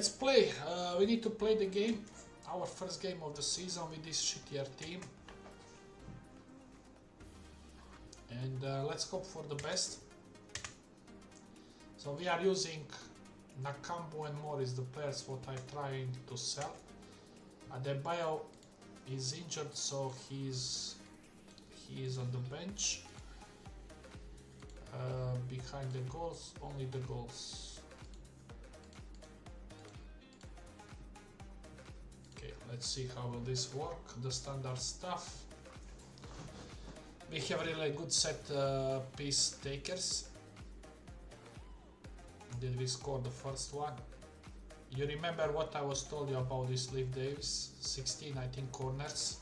let's play. We need to play the game, our first game of the season with this shittier team. And let's hope for the best. So we are using Nakambu and Morris, the players what I'm trying to sell. Adebayo is injured, so he is on the bench. Behind the goals, only the goals. Okay, let's see how will this work. The standard stuff. We have really good set piece takers. Did we score the first one? You remember what I was told you about this Leaf Davis? 16, I think, corners.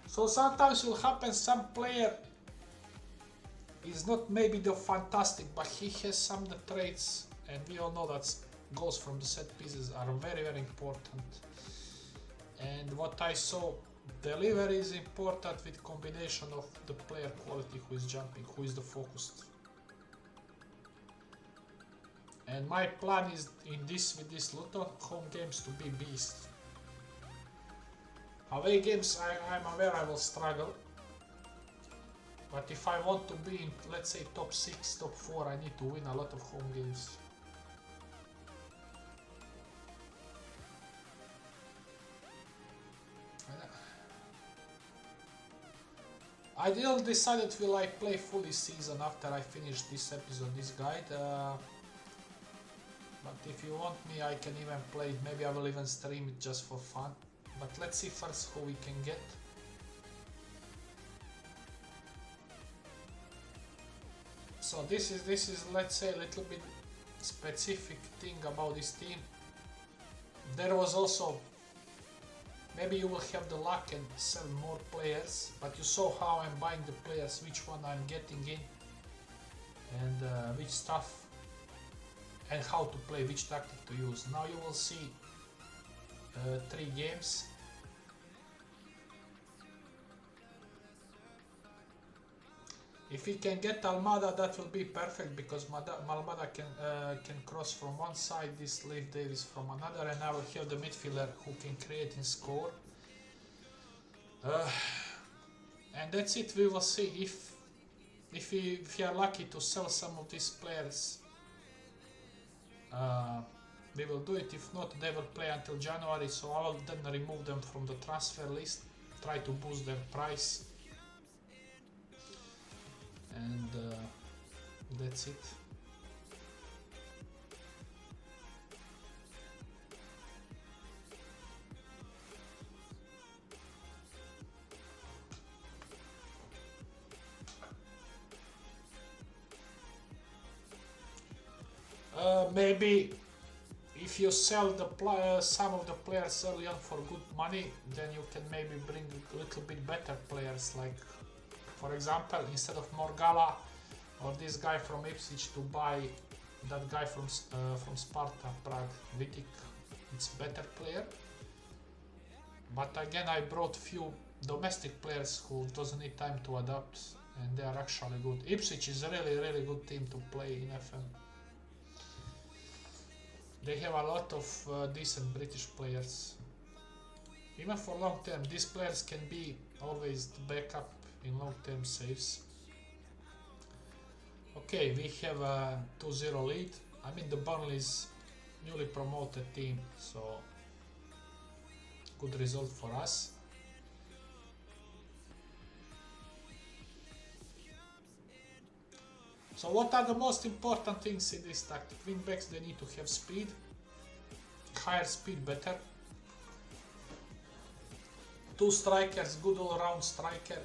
So sometimes will happen some player is not maybe the fantastic, but he has some the traits, and we all know that goals from the set pieces are very, very important. And what I saw, delivery is important with combination of the player quality, who is jumping, who is the focused. And my plan is with this Luton home games to be beast. Away games, I'm aware I will struggle. But if I want to be in, let's say, top 6, top 4, I need to win a lot of home games. I didn't decide will I play fully season after I finish this episode, this guide. But if you want me, I can even play it. Maybe I will even stream it just for fun. But let's see first who we can get. So this is let's say a little bit specific thing about this team. There was also, maybe you will have the luck and sell more players, but you saw how I'm buying the players, which one I'm getting in, and which stuff, and how to play, which tactic to use. Now you will see 3 games. If we can get Almada, that will be perfect, because Almada can cross from one side, this Leif Davis from another, and I will have the midfielder who can create and score. And that's it. We will see if we are lucky to sell some of these players. We will do it. If not, they will play until January, so I will then remove them from the transfer list, try to boost their price, and that's it. Maybe if you sell the some of the players early on for good money, then you can maybe bring a little bit better players, like for example, instead of Morgala or this guy from Ipswich, to buy that guy from Sparta Prague, Vitic. It's a better player. But again, I brought few domestic players who doesn't need time to adapt, and they are actually good. Ipswich is a really good team to play in FM. They have a lot of decent British players. Even for long term, these players can be always the backup in long term saves. Okay, we have a 2-0 lead. I mean, the Burnley's newly promoted team, so good result for us. So what are the most important things in this tactic? Wingbacks, they need to have speed. Higher speed, better. 2 strikers, good all-round striker.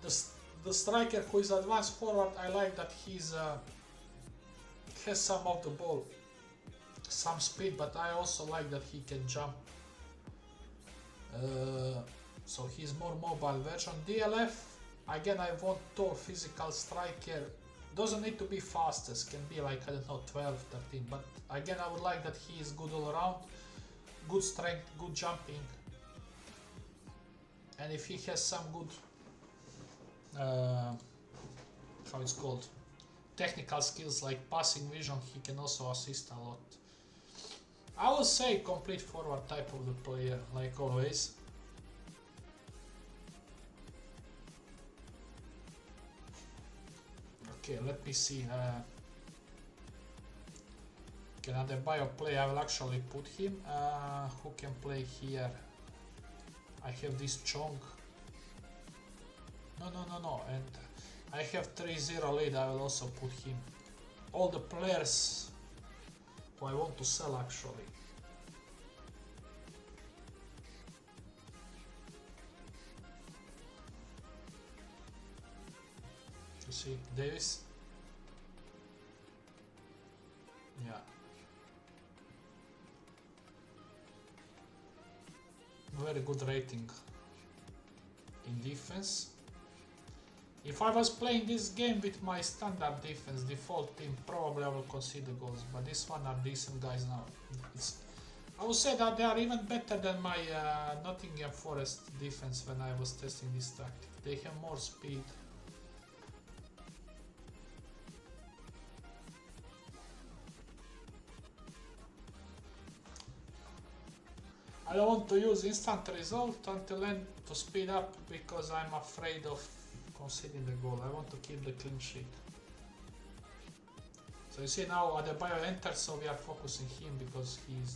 The striker who is advanced forward, I like that he's has some of the ball, some speed, but I also like that he can jump. So he's more mobile version. DLF, again, I want tall physical striker. Doesn't need to be fastest, can be like, I don't know, 12, 13, but again, I would like that he is good all around, good strength, good jumping, and if he has some good, how it's called, technical skills like passing vision, he can also assist a lot. I would say complete forward type of the player, like always. Okay, let me see. Can Adebayo play? I will actually put him. Who can play here? I have this Chong. No. And I have 3-0 lead. I will also put him. All the players who I want to sell actually. You see, Davis. Yeah. Very good rating in defense. If I was playing this game with my standard defense, default team, probably I will concede the goals, but this one are decent guys now. I would say that they are even better than my Nottingham Forest defense when I was testing this tactic. They have more speed. I don't want to use instant result until end to speed up because I'm afraid of conceding the goal. I want to keep the clean sheet. So you see now Adebayo enters, so we are focusing him because he's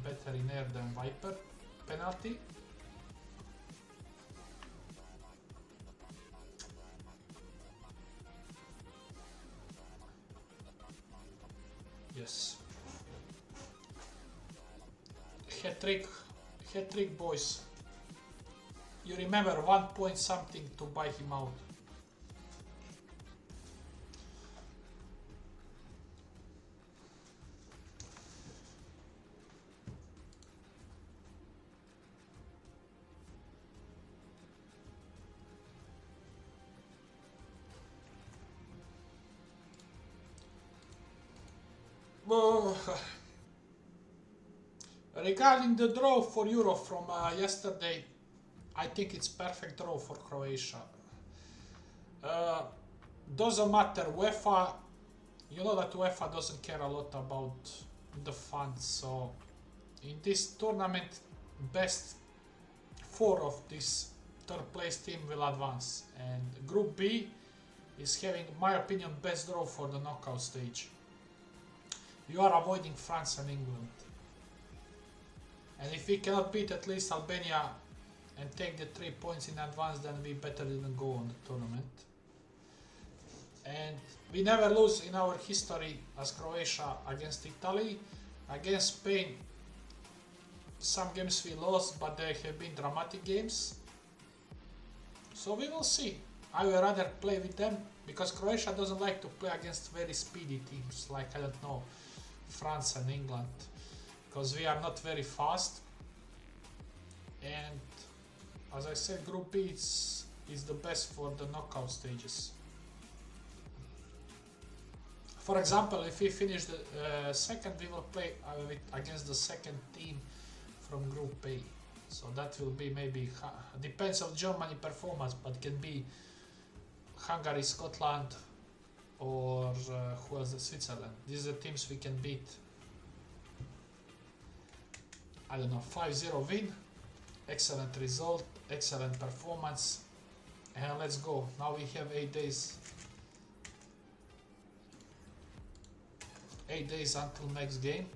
better in air than Viper. Penalty. Yes. Hat trick boys. You remember 1 point something to buy him out. Regarding the draw for Euro from yesterday, I think it's perfect draw for Croatia. Doesn't matter, UEFA, you know that UEFA doesn't care a lot about the funds, so in this tournament, best 4 of this third place team will advance, and Group B is having, in my opinion, best draw for the knockout stage. You are avoiding France and England. And if we cannot beat at least Albania and take the 3 points in advance, then we better didn't go on the tournament. And we never lose in our history as Croatia against Italy. Against Spain, some games we lost, but they have been dramatic games. So we will see. I would rather play with them because Croatia doesn't like to play against very speedy teams like, I don't know, France and England, because we are not very fast. And as I said, Group B is the best for the knockout stages. For example, if we finish the second, we will play against the second team from Group A. So that will be maybe, depends on Germany performance, but can be Hungary, Scotland, or who else? Switzerland. These are the teams we can beat. I don't know, 5-0 win, excellent result, excellent performance, and let's go. Now we have 8 days. 8 days until next game.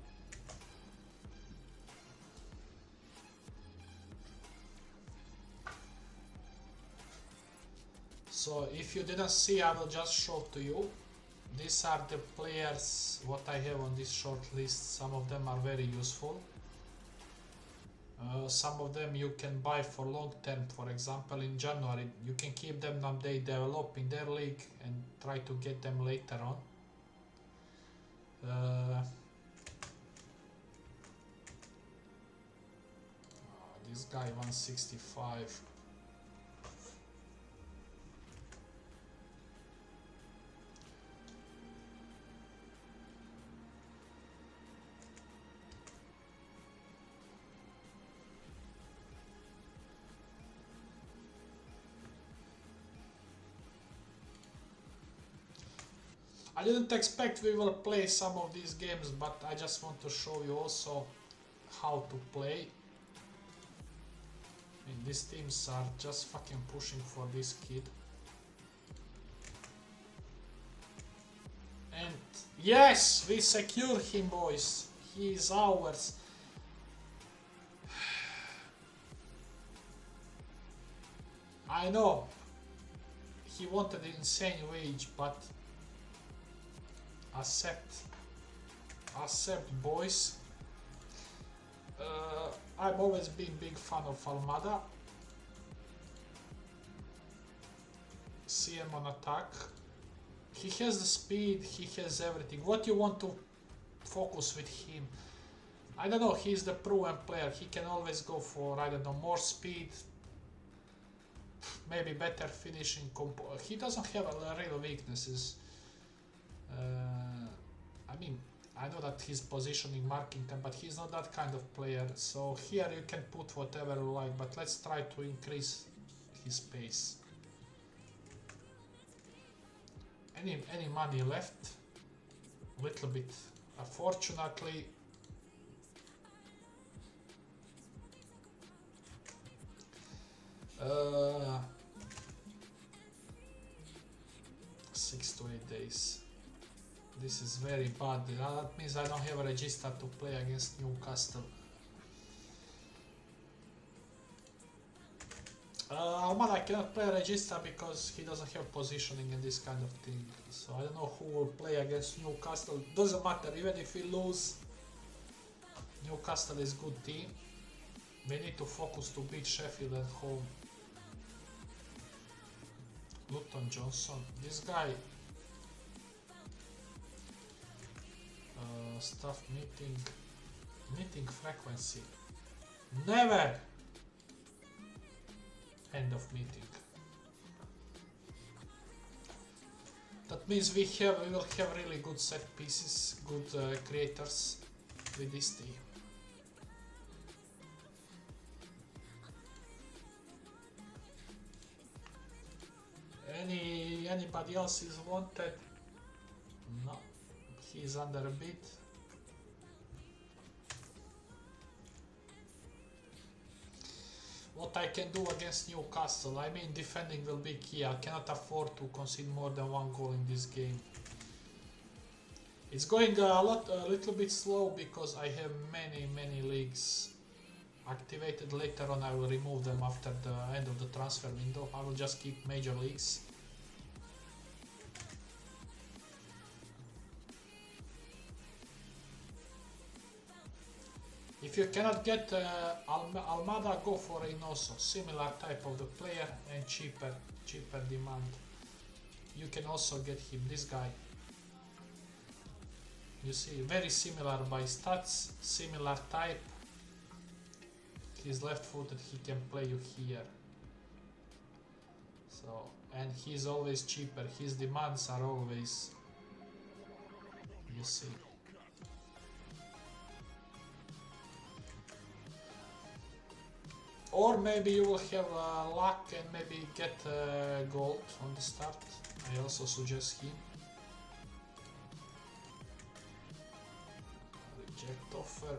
So if you didn't see, I will just show to you. These are the players what I have on this short list. Some of them are very useful. Some of them you can buy for long term. For example, in January you can keep them when they develop in their league and try to get them later on. This guy 165. I didn't expect we will play some of these games, but I just want to show you also how to play. I mean, these teams are just fucking pushing for this kid. And yes, we secure him, boys. He is ours. I know he wanted an insane wage, but accept, boys. I've always been big fan of Almada. See him on attack. He has the speed, he has everything. What you want to focus with him? I don't know, he's the proven player. He can always go for, I don't know, more speed, maybe better finishing. He doesn't have real weaknesses. I mean, I know that his positioning, marking, but he's not that kind of player. So here you can put whatever you like, but let's try to increase his pace. Any money left? Little bit. Unfortunately, uh, 6 to 8 days. This is very bad. That means I don't have a register to play against Newcastle. Almada cannot play register because he doesn't have positioning and this kind of thing. So I don't know who will play against Newcastle. Doesn't matter, even if we lose, Newcastle is good team. We need to focus to beat Sheffield at home. Luton Johnson, this guy. Staff meeting frequency. Never! End of meeting. That means we will have really good set pieces, good creators with this team. Anybody else is wanted? No, he's under a bid. What I can do against Newcastle, I mean defending will be key. I cannot afford to concede more than 1 goal in this game. It's going a little bit slow because I have many leagues activated. Later on I will remove them after the end of the transfer window. I will just keep major leagues. If you cannot get Almada, go for Reynoso, similar type of the player and cheaper demand. You can also get him, this guy. You see, very similar by stats, similar type. He's left-footed, he can play you here. So, and he's always cheaper, his demands are always, you see. Or maybe you will have luck and maybe get gold on the start. I also suggest him. Reject offer.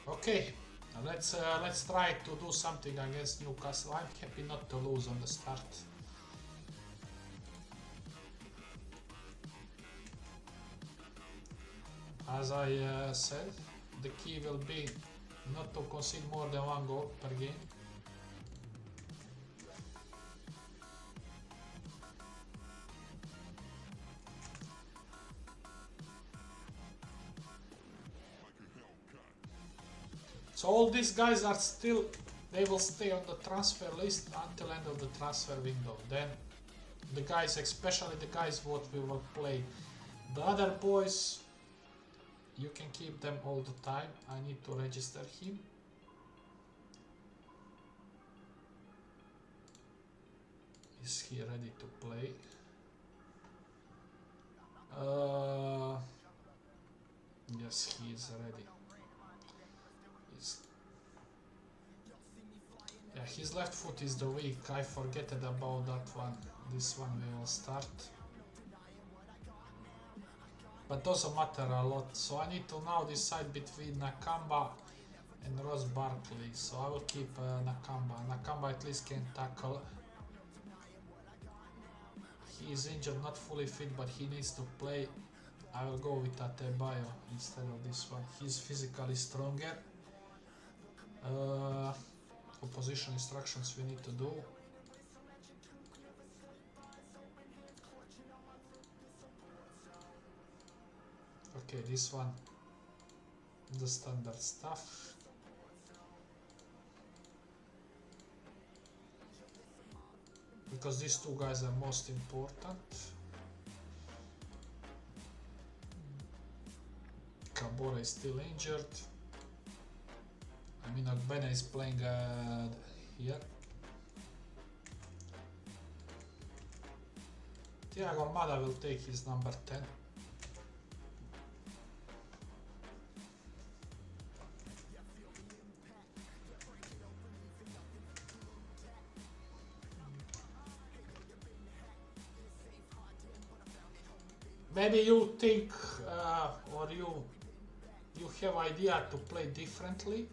Okay, let's try to do something against Newcastle. I'm happy not to lose on the start. As I said, the key will be not to concede more than 1 goal per game. So all these guys are still, they will stay on the transfer list until end of the transfer window. Then the guys, especially the guys what we will play The other boys, you can keep them all the time. I need to register him. Is he ready to play? Yes, he is ready. Yeah, his left foot is the weak. I forgetted about that one. This one we will start. But doesn't matter a lot. So I need to now decide between Nakamba and Ross Barkley. So I will keep Nakamba. Nakamba at least can tackle. He is injured, not fully fit, but he needs to play. I will go with Adebayo instead of this one. He's physically stronger. Opposition instructions we need to do. Okay, this one, the standard stuff. Because these two guys are most important. Kabora is still injured. I mean, Ogbene is playing here. Thiago Almada will take his number 10. Maybe you think or you have idea to play differently.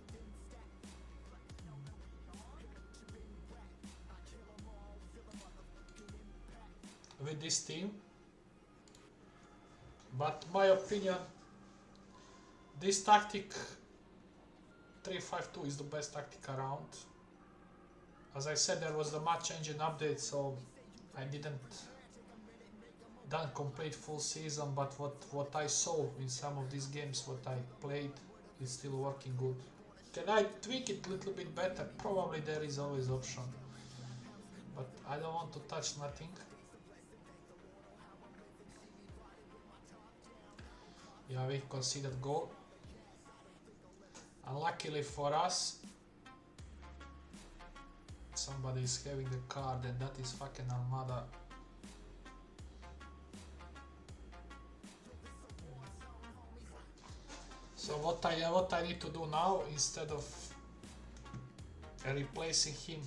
With this team, but my opinion, this tactic 3-5-2 is the best tactic around. As I said, there was the match engine update, so I didn't done complete full season, but what I saw in some of these games, what I played, is still working good. Can I tweak it a little bit better? Probably there is always option, but I don't want to touch nothing. Yeah, we conceded goal. Unluckily for us, somebody is having the card, and that is fucking Almada. So what I need to do now, instead of replacing him,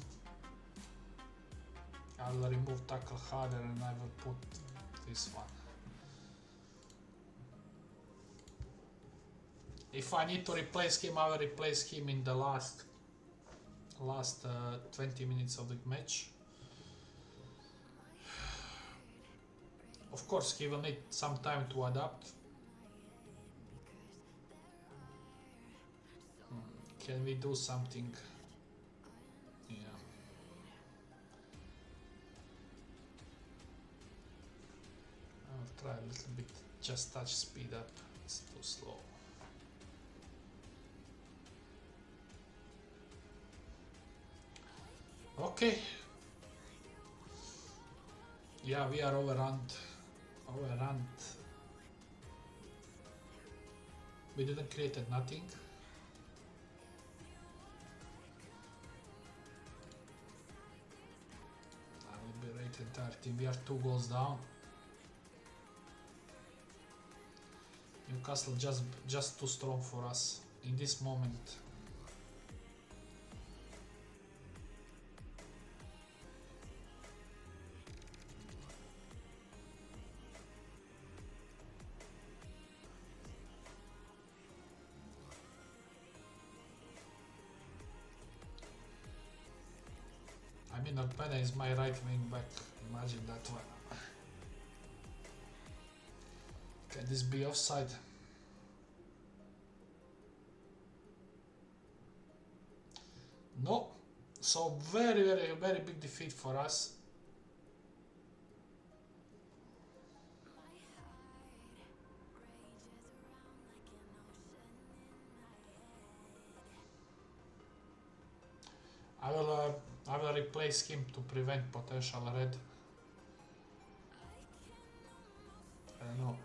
I will remove tackle harder and I will put this one. If I need to replace him, I will replace him in the last 20 minutes of the match. Of course, he will need some time to adapt. Can we do something? Yeah. I'll try a little bit, just touch speed up, it's too slow. Okay. Yeah, we are overrun. We didn't create nothing. I will be right entire team. We are 2 goals down. Newcastle just too strong for us in this moment. I mean, Ogbene is my right wing back. Imagine that one. Can this be offside? No. So very big defeat for us. I will replace him to prevent potential red. I don't know.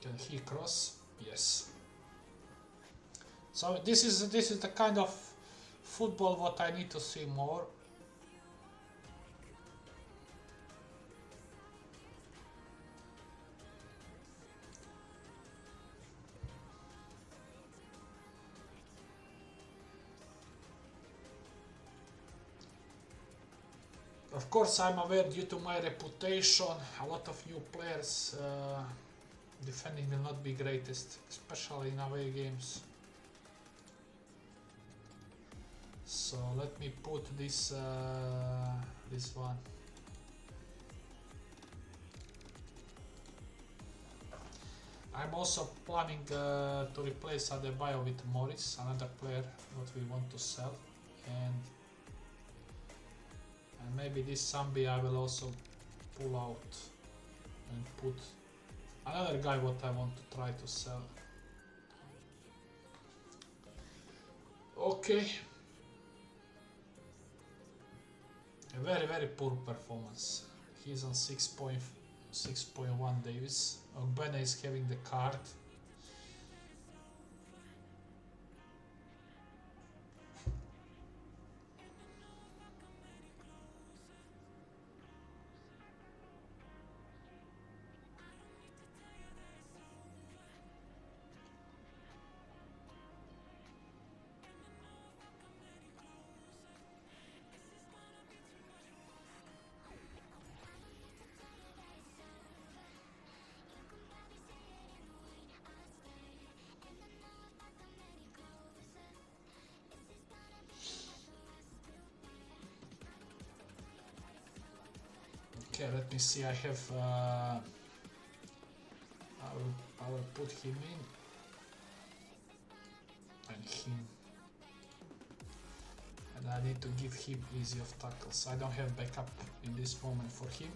Can he cross? Yes. So this is the kind of football what I need to see more. Of course, I'm aware due to my reputation, a lot of new players defending will not be greatest, especially in away games. So let me put this this one. I'm also planning to replace Adebayo with Morris, another player what we want to sell, and maybe this Zambi I will also pull out and put another guy what I want to try to sell. Okay. A very poor performance. He's on 6.1 Davis. Ogbene is having the card. Okay, let me see. I have. I will put him in and him, and I need to give him easy of tackles. I don't have backup in this moment for him.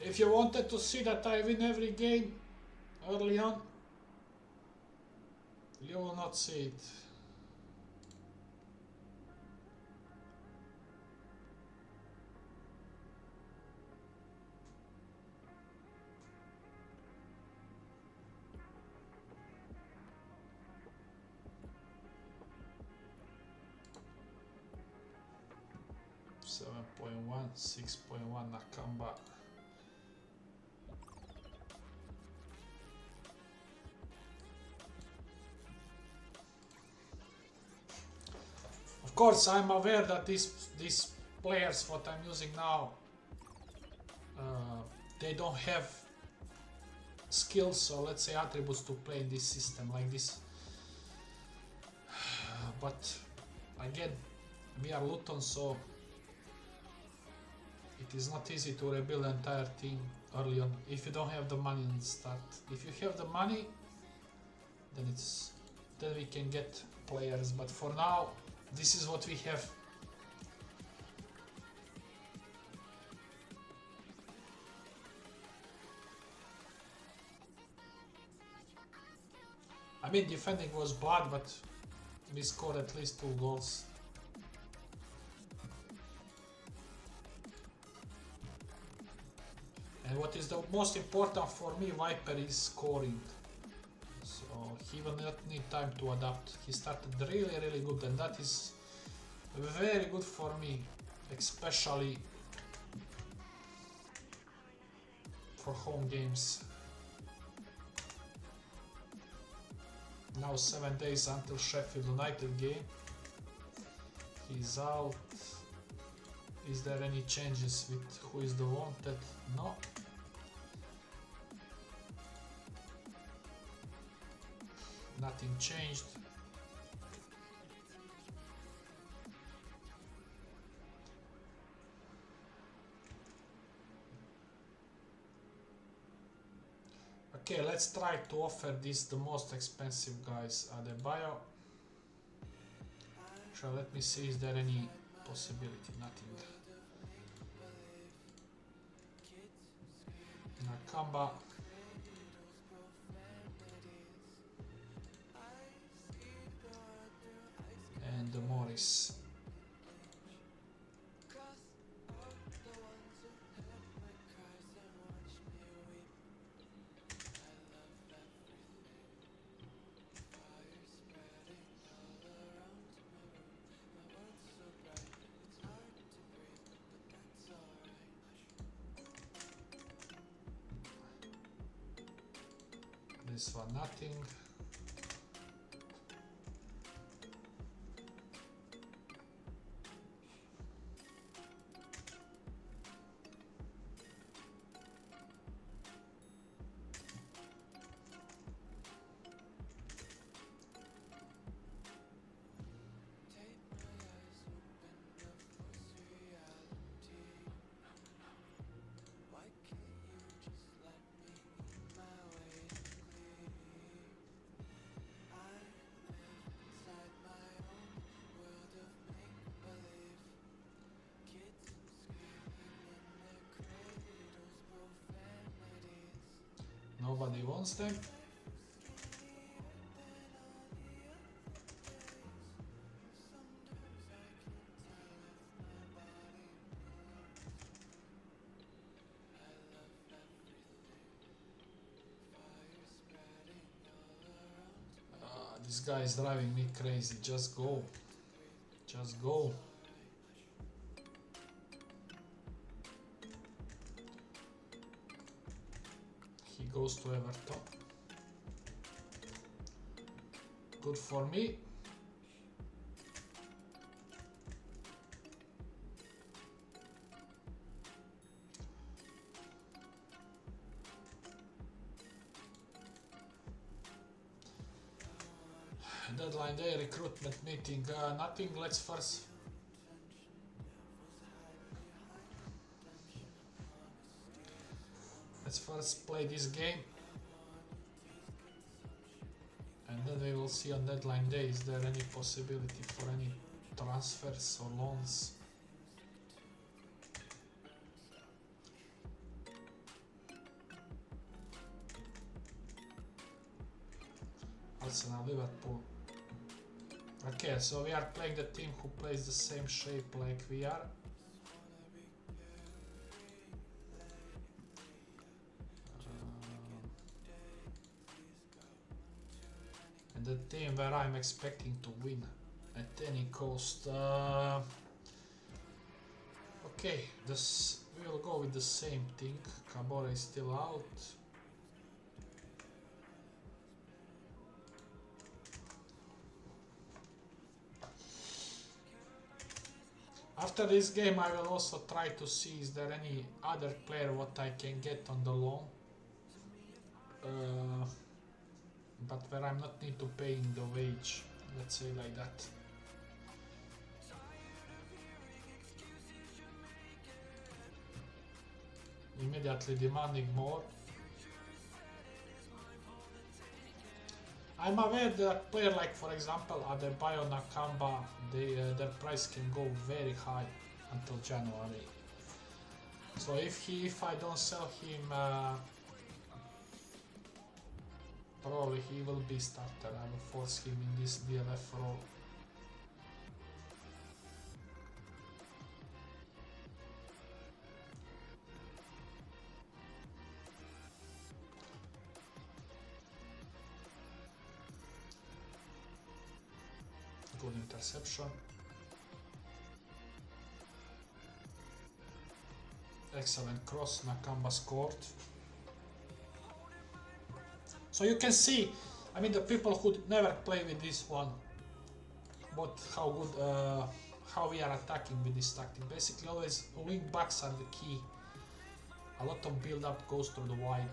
If you wanted to see that I win every game early on, you will not see it. .1, 6.1 Nakamba. Of course, I'm aware that these players what I'm using now, they don't have skills, so let's say attributes to play in this system like this. But again, we are Luton, so it is not easy to rebuild an entire team early on if you don't have the money in the start. If you have the money, then we can get players. But for now, this is what we have. I mean, defending was bad, but we scored at least 2 goals. And what is the most important for me, Viper is scoring. So he will not need time to adapt. He started really good, and that is very good for me, especially for home games. Now 7 days until Sheffield United game. He's out. Is there any changes with who is the wanted? No. nothing changed. Okay, let's try to offer this the most expensive guys, Adebayo. So let me see, is there any possibility? Nothing. Nakamba. And Morris. This one nothing. Nobody wants them. This guy is driving me crazy. Just go. Just go. He goes to Everton. Good for me. Deadline day, recruitment meeting, nothing. Let's first play this game, and then we will see on deadline day is there any possibility for any transfers or loans. Arsenal, Liverpool. Okay, so we are playing the team who plays the same shape like we are. And the team where I'm expecting to win at any cost. Okay, we will go with the same thing. Kabore is still out. After this game I will also try to see is there any other player what I can get on the loan, but where I'm not need to paying the wage, let's say like that. Immediately demanding more. I'm aware that player like for example Adebayo, Nakamba, their price can go very high until January. So if I don't sell him, probably he will be starter. I will force him in this DLF role. Good interception. Excellent cross, Nakamba scored. So you can see, I mean the people who never play with this one, but how good, how we are attacking with this tactic. Basically always wing backs are the key. A lot of build up goes to the wide.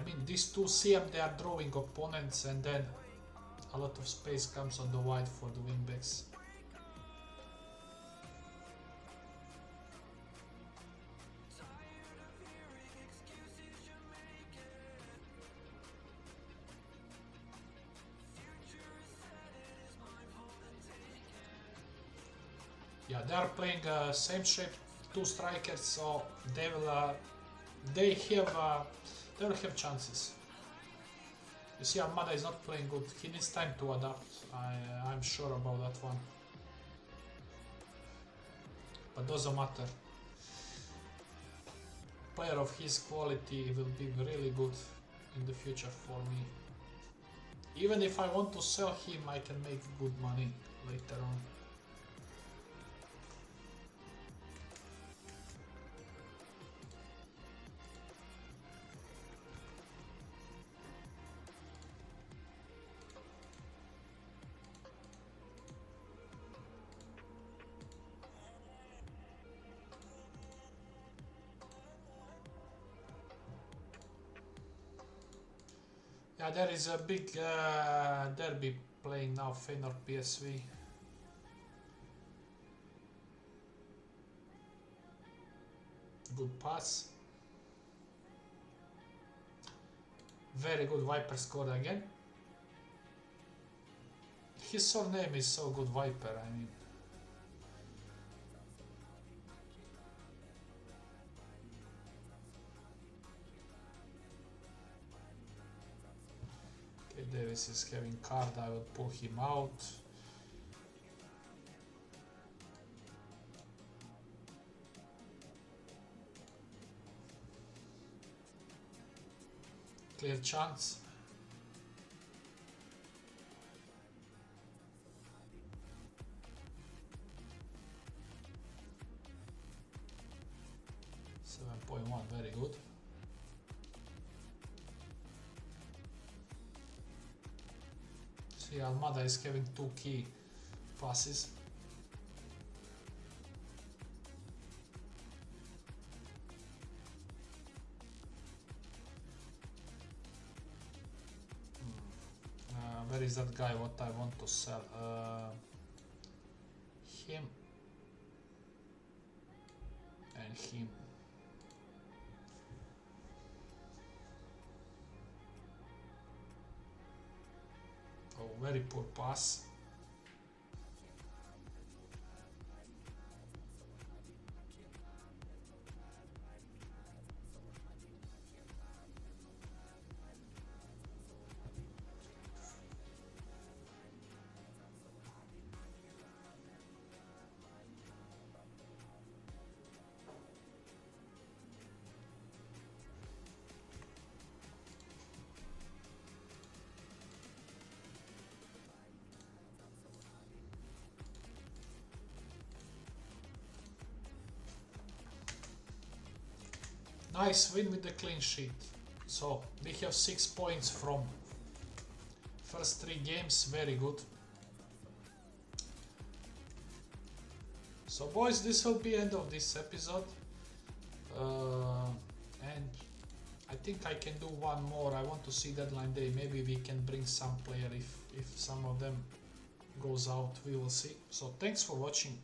I mean, these two CM, they are drawing opponents, and then a lot of space comes on the wide for the wingbacks. Yeah, they are playing same shape, two strikers, so they will have chances. You see, Almada is not playing good. He needs time to adapt. I'm sure about that one. But doesn't matter. Player of his quality will be really good in the future for me. Even if I want to sell him, I can make good money later on. Yeah, there is a big derby playing now, Feyenoord PSV. Good pass. Very good. Viper scored again. His surname is so good, Viper, I mean. Okay, Davis is having card, I will pull him out. Clear chance. Very good. See, Almada is having two key passes. Where is that guy? What I want to sell? Him and him. Oh, very poor pass. Nice win with the clean sheet. So we have 6 points from first 3 games, very good. So boys, this will be end of this episode. And I think I can do one more. I want to see deadline day. Maybe we can bring some player if some of them goes out. We will see. So thanks for watching.